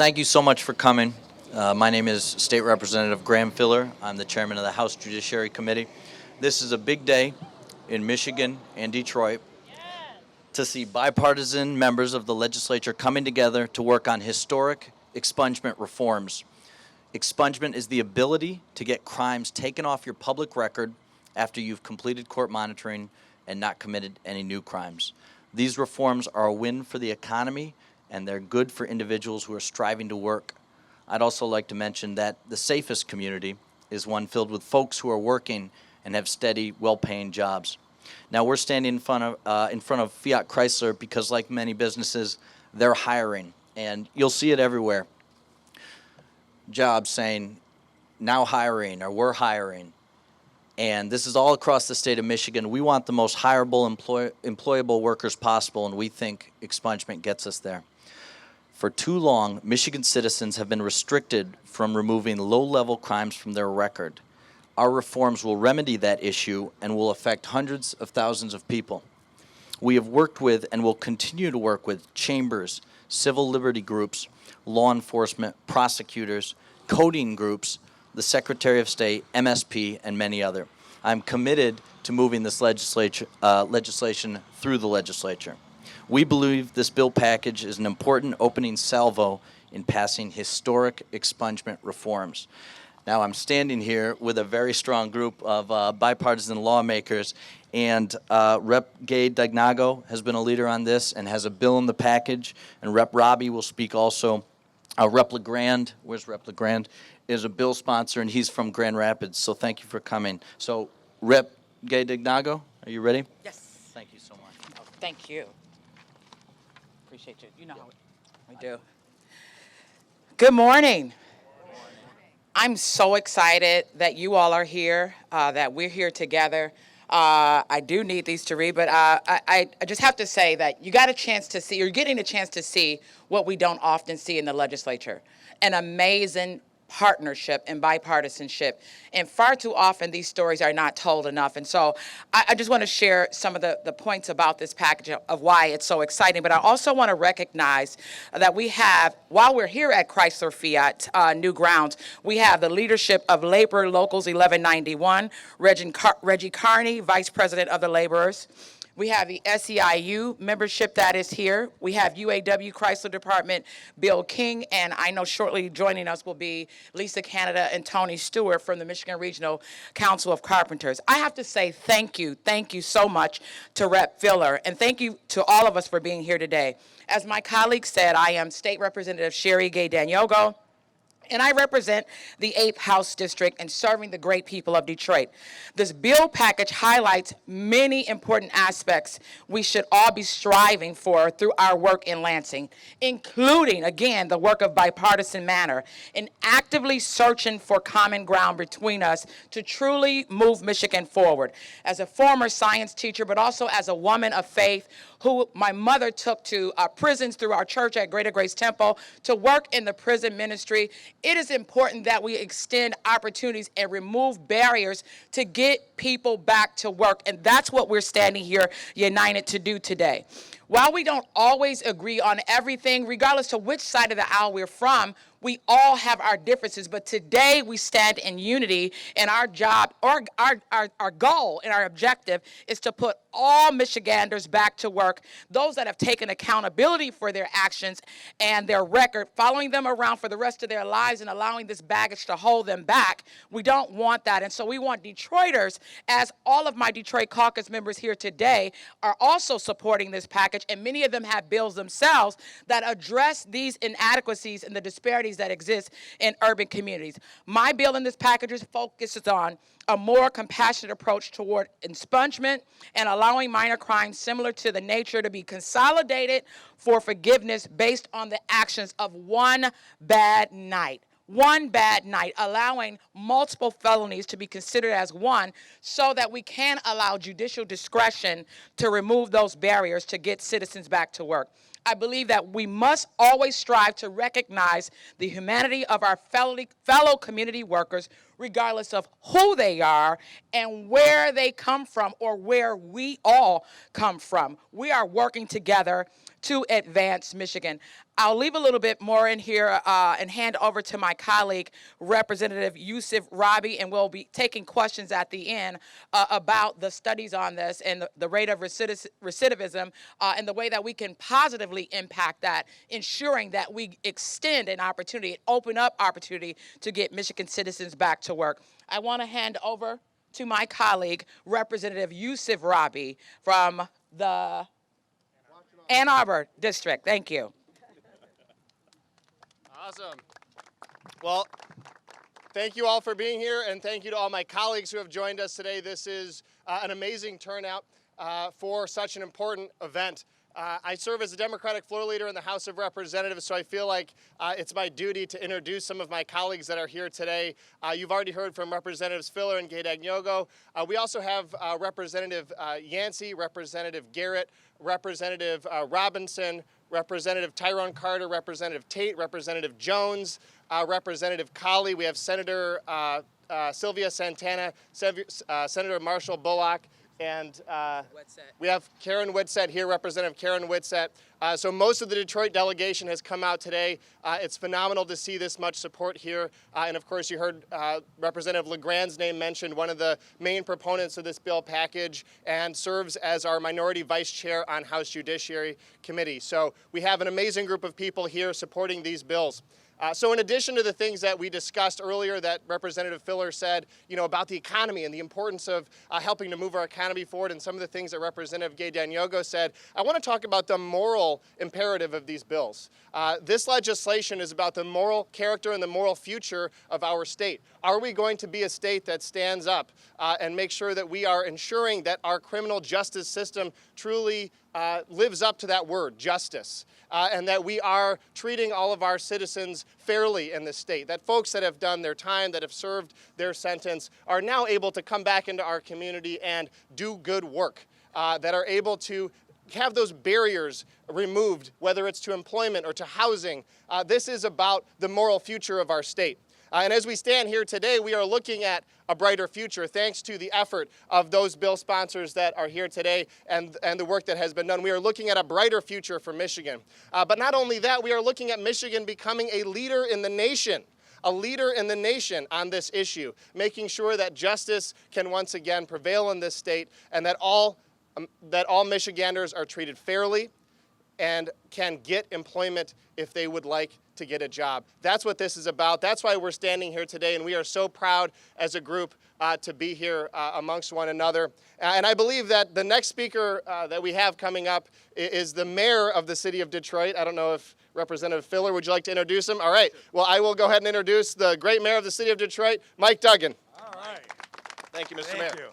Thank you so much for coming. My name is State Representative Graham Filler. I'm the chairman of the House Judiciary Committee. This is a big day in Michigan and Detroit to see bipartisan members of the legislature coming together to work on historic expungement reforms. Expungement is the ability to get crimes taken off your public record after you've completed court monitoring and not committed any new crimes. These reforms are a win for the economy, and they're good for individuals who are striving to work. I'd also like to mention that the safest community is one filled with folks who are working and have steady, well-paying jobs. Now, we're standing in front of Fiat Chrysler because, like many businesses, they're hiring, and you'll see it everywhere. Jobs saying, now hiring, or we're hiring. And this is all across the state of Michigan. We want the most hireable, employable workers possible, and we think expungement gets us there. For too long, Michigan citizens have been restricted from removing low-level crimes from their record. Our reforms will remedy that issue and will affect hundreds of thousands of people. We have worked with and will continue to work with chambers, civil liberty groups, law enforcement, prosecutors, coding groups, the Secretary of State, MSP, and many other. I'm committed to moving this legislation through the legislature. We believe this bill package is an important opening salvo in passing historic expungement reforms. Now, I'm standing here with a very strong group of bipartisan lawmakers, and Rep. Gay Duggan has been a leader on this and has a bill in the package, and Rep. Robbie will speak also. Rep. LeGrand, where's Rep. LeGrand, is a bill sponsor, and he's from Grand Rapids, so thank you for coming. So, Rep. Gay Duggan, are you ready? Yes. Thank you so much. Oh, thank you. Appreciate you. You know how we do. Good morning. I'm so excited that you all are here, that we're here together. I do need these to read, but I just have to say that you got a chance to see, you're getting a chance to see what we don't often see in the legislature, an amazing partnership and bipartisanship. And far too often, these stories are not told enough. And so I just want to share some of the points about this package of why it's so exciting. But I also want to recognize that we have, while we're here at Chrysler Fiat New Grounds, we have the leadership of Labor Locals 1191, Reggie Carney, Vice President of the Laborers. We have the SEIU membership that is here. We have UAW Chrysler Department, Bill King, and I know shortly joining us will be Lisa Canada and Tony Stewart from the Michigan Regional Council of Carpenters. I have to say thank you so much to Rep. Filler, and thank you to all of us for being here today. As my colleague said, I am State Representative Sherry Gay Danyogo, and I represent the 8th House District and serving the great people of Detroit. This bill package highlights many important aspects we should all be striving for through our work in Lansing, including, again, the work of bipartisan manner and actively searching for common ground between us to truly move Michigan forward. As a former science teacher, but also as a woman of faith, who my mother took to prisons through our church at Greater Grace Temple to work in the prison ministry, it is important that we extend opportunities and remove barriers to get people back to work. And that's what we're standing here united to do today. While we don't always agree on everything, regardless to which side of the aisle we're from, we all have our differences, but today we stand in unity, and our job, or our goal and our objective is to put all Michiganders back to work, those that have taken accountability for their actions and their record, following them around for the rest of their lives and allowing this baggage to hold them back. We don't want that, and so we want Detroiters, as all of my Detroit caucus members here today are also supporting this package, and many of them have bills themselves that address these inadequacies and the disparities that exist in urban communities. My bill in this package focuses on a more compassionate approach toward expungement and allowing minor crimes similar to the nature to be consolidated for forgiveness based on the actions of one bad night. One bad night, allowing multiple felonies to be considered as one so that we can allow judicial discretion to remove those barriers to get citizens back to work. I believe that we must always strive to recognize the humanity of our fellow community workers, regardless of who they are and where they come from or where we all come from. We are working together to advance Michigan. I'll leave a little bit more in here and hand over to my colleague, Representative Yusuf Rabi, and we'll be taking questions at the end about the studies on this and the rate of recidivism and the way that we can positively impact that, ensuring that we extend an opportunity, open up opportunity to get Michigan citizens back to work. I want to hand over to my colleague, Representative Yusuf Rabi from the Ann Arbor District. Thank you. Awesome. Well, thank you all for being here, and thank you to all my colleagues who have joined us today. This is an amazing turnout for such an important event. I serve as a Democratic floor leader in the House of Representatives, so I feel like it's my duty to introduce some of my colleagues that are here today. You've already heard from Representatives Filler and Gay-Dagnogo. We also have Representative Yancey, Representative Garrett, Representative Robinson, Representative Tyrone Carter, Representative Tate, Representative Jones, Representative Colley. We have Senator Sylvia Santana, Senator Marshall Bullock, and we have Karen Whitsett here, Representative Karen Whitsett. So most of the Detroit delegation has come out today. It's phenomenal to see this much support here. And of course, you heard Representative LeGrand's name mentioned, one of the main proponents of this bill package, and serves as our minority vice chair on House Judiciary Committee. So we have an amazing group of people here supporting these bills. So in addition to the things that we discussed earlier that Representative Filler said, about the economy and the importance of helping to move our economy forward, and some of the things that Representative Gay-Dagnogo said, I want to talk about the moral imperative of these bills. This legislation is about the moral character and the moral future of our state. Are we going to be a state that stands up and makes sure that we are ensuring that our criminal justice system truly lives up to that word, justice, and that we are treating all of our citizens fairly in this state, that folks that have done their time, that have served their sentence, are now able to come back into our community and do good work, that are able to have those barriers removed, whether it's to employment or to housing. This is about the moral future of our state. And as we stand here today, we are looking at a brighter future thanks to the effort of those bill sponsors that are here today and the work that has been done. We are looking at a brighter future for Michigan. But not only that, we are looking at Michigan becoming a leader in the nation on this issue, making sure that justice can once again prevail in this state and that all Michiganders are treated fairly and can get employment if they would like to get a job. That's what this is about. That's why we're standing here today, and we are so proud as a group to be here amongst one another. And I believe that the next speaker that we have coming up is the mayor of the city of Detroit. I don't know if Representative Filler, would you like to introduce him? All right. Well, I will go ahead and introduce the great mayor of the city of Detroit, Mike Duggan. All right. Thank you, Mr. Mayor. Thank you.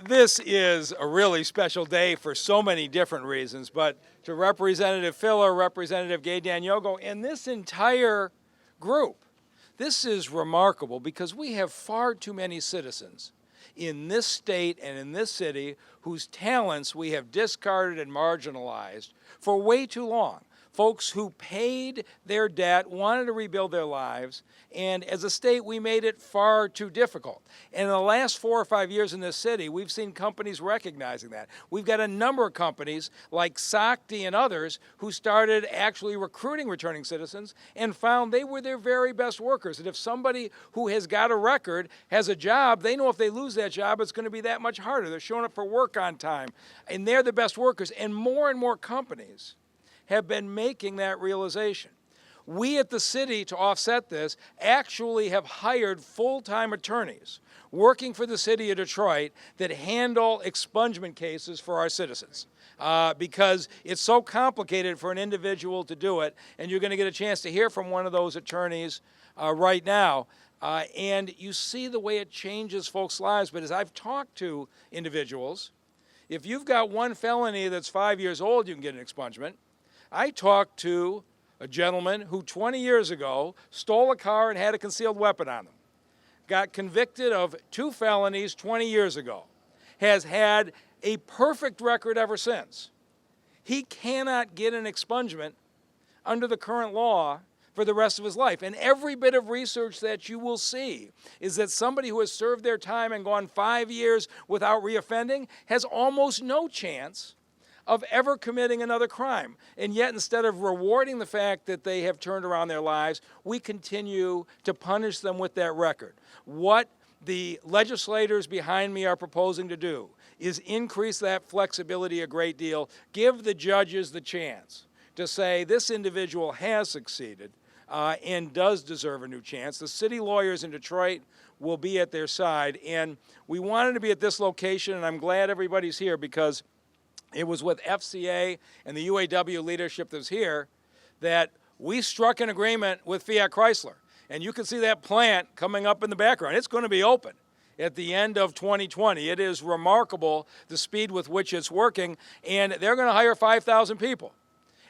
This is a really special day for so many different reasons, but to Representative Filler, Representative Gay-Dagnogo, and this entire group, this is remarkable because we have far too many citizens in this state and in this city whose talents we have discarded and marginalized for way too long. Folks who paid their debt, wanted to rebuild their lives, and as a state, we made it far too difficult. And in the last 4 or 5 years in this city, we've seen companies recognizing that. We've got a number of companies like Sakti and others who started actually recruiting returning citizens and found they were their very best workers. And if somebody who has got a record has a job, they know if they lose that job, it's going to be that much harder. They're showing up for work on time, and they're the best workers. And more companies have been making that realization. We at the city, to offset this, actually have hired full-time attorneys working for the city of Detroit that handle expungement cases for our citizens because it's so complicated for an individual to do it, and you're going to get a chance to hear from one of those attorneys right now. And you see the way it changes folks' lives, but as I've talked to individuals, if you've got one felony that's 5 years old, you can get an expungement. I talked to a gentleman who 20 years ago stole a car and had a concealed weapon on them, got convicted of 2 felonies 20 years ago, has had a perfect record ever since. He cannot get an expungement under the current law for the rest of his life. And every bit of research that you will see is that somebody who has served their time and gone 5 years without reoffending has almost no chance of ever committing another crime. And yet, instead of rewarding the fact that they have turned around their lives, we continue to punish them with that record. What the legislators behind me are proposing to do is increase that flexibility a great deal, give the judges the chance to say this individual has succeeded and does deserve a new chance. The city lawyers in Detroit will be at their side, and we wanted to be at this location, and I'm glad everybody's here because it was with FCA and the UAW leadership that's here that we struck an agreement with Fiat Chrysler. And you can see that plant coming up in the background. It's going to be open at the end of 2020. It is remarkable the speed with which it's working, and they're going to hire 5,000 people.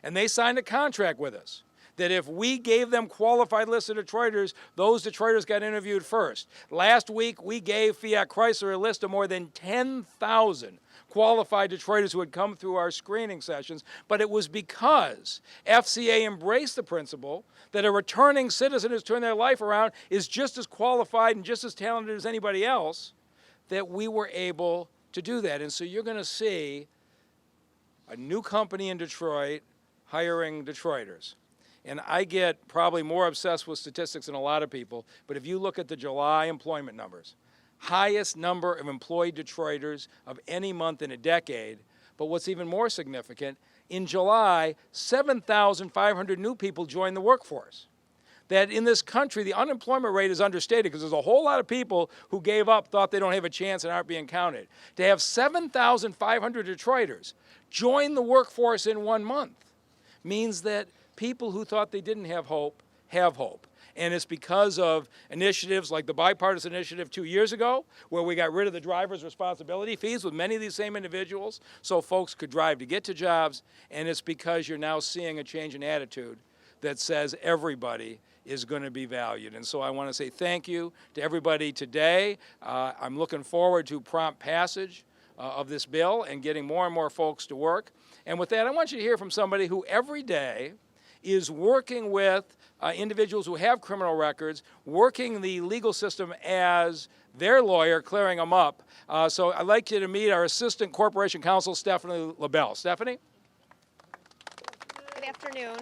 And they signed a contract with us that if we gave them qualified lists of Detroiters, those Detroiters got interviewed first. Last week, we gave Fiat Chrysler a list of more than 10,000 qualified Detroiters who had come through our screening sessions, but it was because FCA embraced the principle that a returning citizen who's turned their life around is just as qualified and just as talented as anybody else that we were able to do that. And so you're going to see a new company in Detroit hiring Detroiters. And I get probably more obsessed with statistics than a lot of people, but if you look at the July employment numbers, highest number of employed Detroiters of any month in a decade. But what's even more significant, in July, 7,500 new people joined the workforce. That in this country, the unemployment rate is understated because there's a whole lot of people who gave up, thought they don't have a chance and aren't being counted. To have 7,500 Detroiters join the workforce in 1 month means that people who thought they didn't have hope have hope. And it's because of initiatives like the bipartisan initiative 2 years ago, where we got rid of the driver's responsibility fees with many of these same individuals so folks could drive to get to jobs. And it's because you're now seeing a change in attitude that says everybody is going to be valued. And so I want to say thank you to everybody today. I'm looking forward to prompt passage of this bill and getting more and more folks to work. And with that, I want you to hear from somebody who every day is working with individuals who have criminal records, working the legal system as their lawyer, clearing them up. So I'd like you to meet our Assistant Corporation Counsel, Stephanie LaBelle. Stephanie? Good afternoon.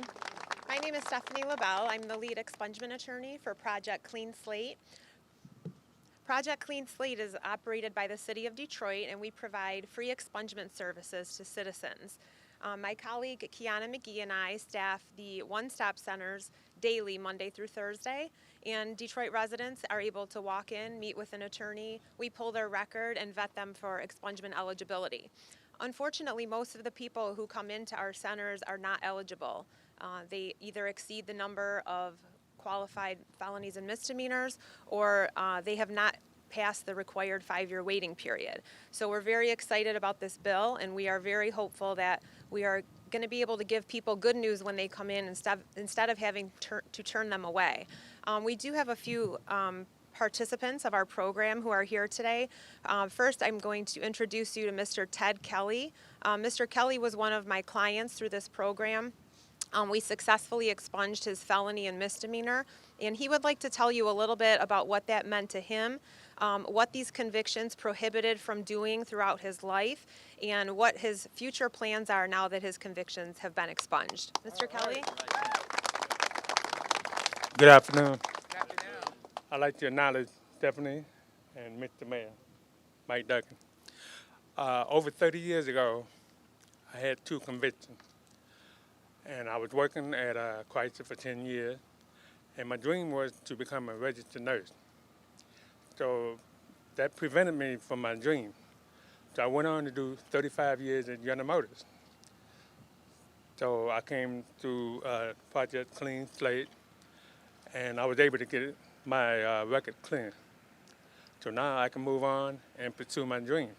My name is Stephanie LaBelle. I'm the lead expungement attorney for Project Clean Slate. Project Clean Slate is operated by the City of Detroit, and we provide free expungement services to citizens. My colleague Kiana McGee and I staff the one-stop centers daily, Monday through Thursday, and Detroit residents are able to walk in, meet with an attorney, we pull their record and vet them for expungement eligibility. Unfortunately, most of the people who come into our centers are not eligible. They either exceed the number of qualified felonies and misdemeanors, or they have not passed the required 5-year waiting period. So we're very excited about this bill, and we are very hopeful that we are going to be able to give people good news when they come in instead of having to turn them away. We do have a few participants of our program who are here today. First, I'm going to introduce you to Mr. Ted Kelly. Mr. Kelly was one of my clients through this program. We successfully expunged his felony and misdemeanor, and he would like to tell you a little bit about what that meant to him, what these convictions prohibited from doing throughout his life, and what his future plans are now that his convictions have been expunged. Mr. Kelly? Good afternoon. I'd like to acknowledge Stephanie and Mr. Mayor, Mike Duggan. Over 30 years ago, I had 2 convictions. And I was working at Chrysler for 10 years, and my dream was to become a registered nurse. So that prevented me from my dream. So I went on to do 35 years at General Motors. So I came to Project Clean Slate, and I was able to get my record clean. So now I can move on and pursue my dream.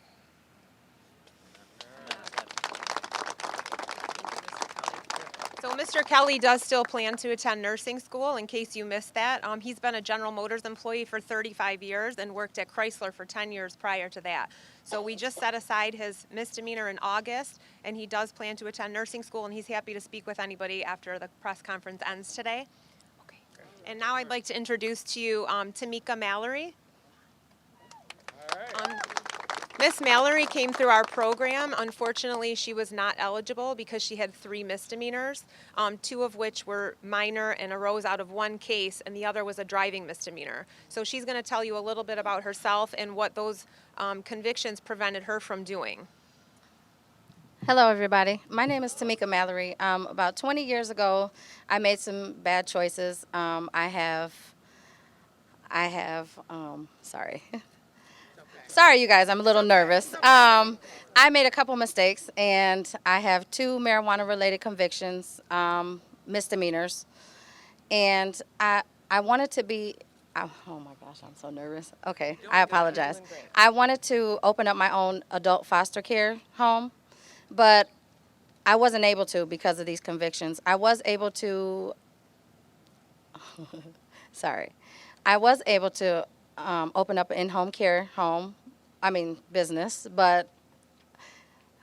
So Mr. Kelly does still plan to attend nursing school, in case you missed that. He's been a General Motors employee for 35 years and worked at Chrysler for 10 years prior to that. So we just set aside his misdemeanor in August, and he does plan to attend nursing school, and he's happy to speak with anybody after the press conference ends today. And now I'd like to introduce to you Tamika Mallory. Miss Mallory came through our program. Unfortunately, she was not eligible because she had 3 misdemeanors, 2 of which were minor and arose out of one case, and the other was a driving misdemeanor. So she's going to tell you a little bit about herself and what those convictions prevented her from doing. Hello, everybody. My name is Tamika Mallory. About 20 years ago, I made some bad choices. Sorry. Sorry, you guys, I'm a little nervous. I made a couple mistakes, and I have 2 marijuana-related convictions, misdemeanors. And I wanted to be, oh my gosh, I'm so nervous. Okay, I apologize. I wanted to open up my own adult foster care home, but I wasn't able to because of these convictions. I was able to, I was able to open up an in-home care business, but,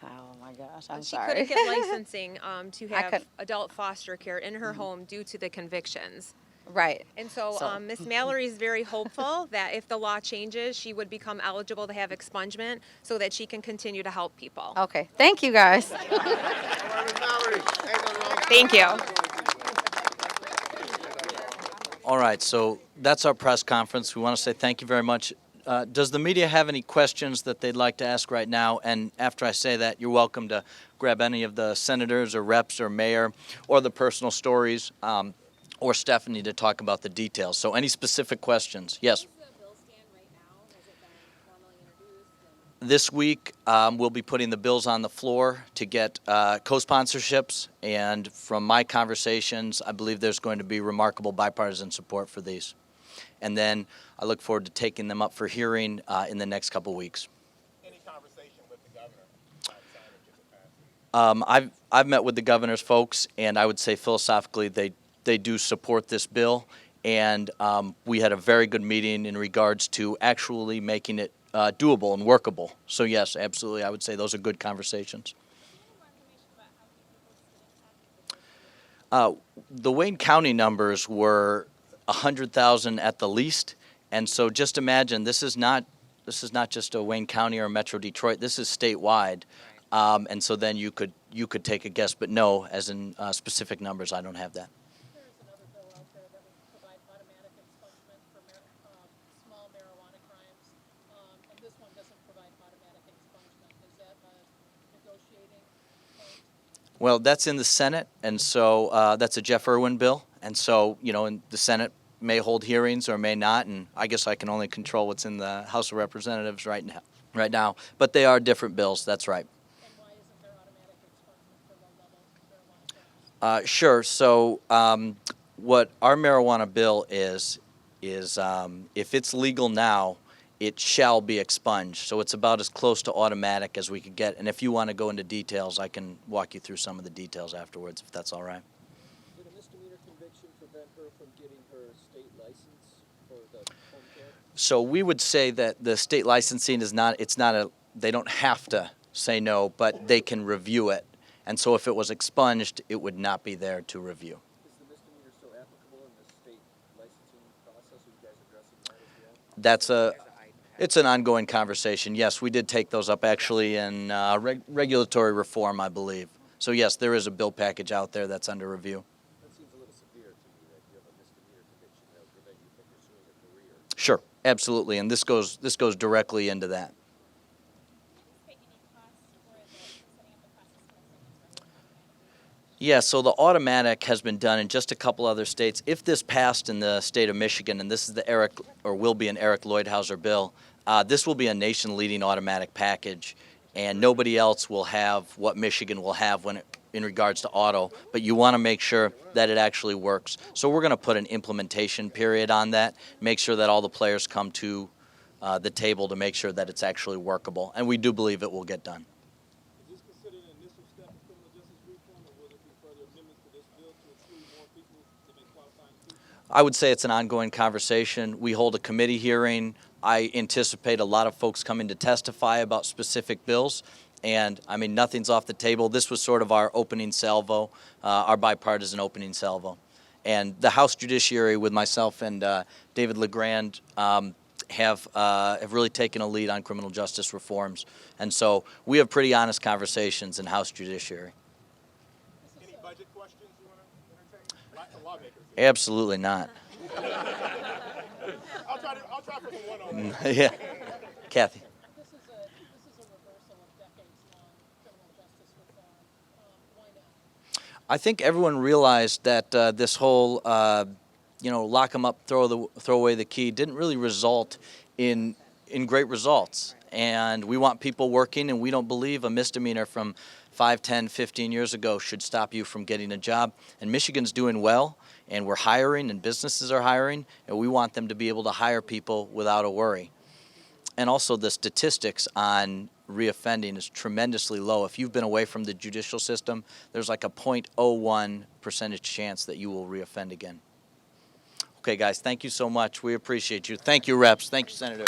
oh my gosh, I'm She sorry. couldn't get licensing to have couldn't. adult foster care in her home due to the convictions. Right. And so Miss Mallory is very hopeful that if the law changes, she would become eligible to have expungement so that she can continue to help people. Okay, thank you guys. Thank you. All right, so that's our press conference. We want to say thank you very much. Does the media have any questions that they'd like to ask right now? And after I say that, you're welcome to grab any of the senators or reps or mayor or the personal stories or Stephanie to talk about the details. So any specific questions? Yes? This week, we'll be putting the bills on the floor to get co-sponsorships, and from my conversations, I believe there's going to be remarkable bipartisan support for these. And then I look forward to taking them up for hearing in the next couple weeks. Any conversation with the governor? I've met with the governor's folks, and I would say philosophically they do support this bill, and we had a very good meeting in regards to actually making it doable and workable. So yes, absolutely, I would say those are good conversations. The Wayne County numbers were 100,000 at the least, and so just imagine this is not just a Wayne County or Metro Detroit. This is statewide, and so then you could take a guess, but no, as in specific numbers, I don't have that. There's another bill out there that would provide automatic expungement for small marijuana crimes, and this one doesn't provide automatic expungement. Is that a negotiating point? Well, that's in the Senate, and so that's a Jeff Irwin bill, and so and the Senate may hold hearings or may not, and I guess I can only control what's in the House of Representatives right now. But they are different bills. That's right. And why isn't there automatic expungement for low-level marijuana crimes? Sure. So what our marijuana bill is if it's legal now, it shall be expunged. So it's about as close to automatic as we could get. And if you want to go into details, I can walk you through some of the details afterwards, if that's all right. Did a misdemeanor conviction prevent her from getting her state license for the home care? So we would say that the state licensing they don't have to say no, but they can review it. And so if it was expunged, it would not be there to review. Is the misdemeanor still applicable in the state licensing process? Are you guys addressing that as well? It's an ongoing conversation. Yes, we did take those up actually in regulatory reform, I believe. So yes, there is a bill package out there that's under review. That seems a little severe to me, that you have a misdemeanor conviction that would prevent you from pursuing a career. Sure, absolutely, and this goes directly into that. Yeah, so the automatic has been done in just a couple other states. If this passed in the state of Michigan, and this is will be an Eric Lloydhauser bill, this will be a nation-leading automatic package, and nobody else will have what Michigan will have in regards to auto, but you want to make sure that it actually works. So we're going to put an implementation period on that, make sure that all the players come to the table to make sure that it's actually workable, and we do believe it will get done. Is this considered an initial step in criminal justice reform, or will there be further amendments to this bill to include more people to make qualifying people? I would say it's an ongoing conversation. We hold a committee hearing. I anticipate a lot of folks coming to testify about specific bills. And, I mean, nothing's off the table. This was sort of our opening salvo, our bipartisan opening salvo. And the House Judiciary, with myself and David LeGrand, have really taken a lead on criminal justice reforms. And so we have pretty honest conversations in House Judiciary. Any budget questions you want to entertain? Lots of lawmakers. Absolutely not. I'll try for some one-on-one. Yeah. Kathy. This is a reversal of decades-long criminal justice reform. Why not? I think everyone realized that this whole, lock them up, throw away the key didn't really result in great results. And we want people working, and we don't believe a misdemeanor from 5, 10, 15 years ago should stop you from getting a job. And Michigan's doing well, and we're hiring, and businesses are hiring, and we want them to be able to hire people without a worry. And also the statistics on reoffending is tremendously low. If you've been away from the judicial system, there's like a 0.01% chance that you will reoffend again. Okay, guys, thank you so much. We appreciate you. Thank you, reps. Thank you, Senator.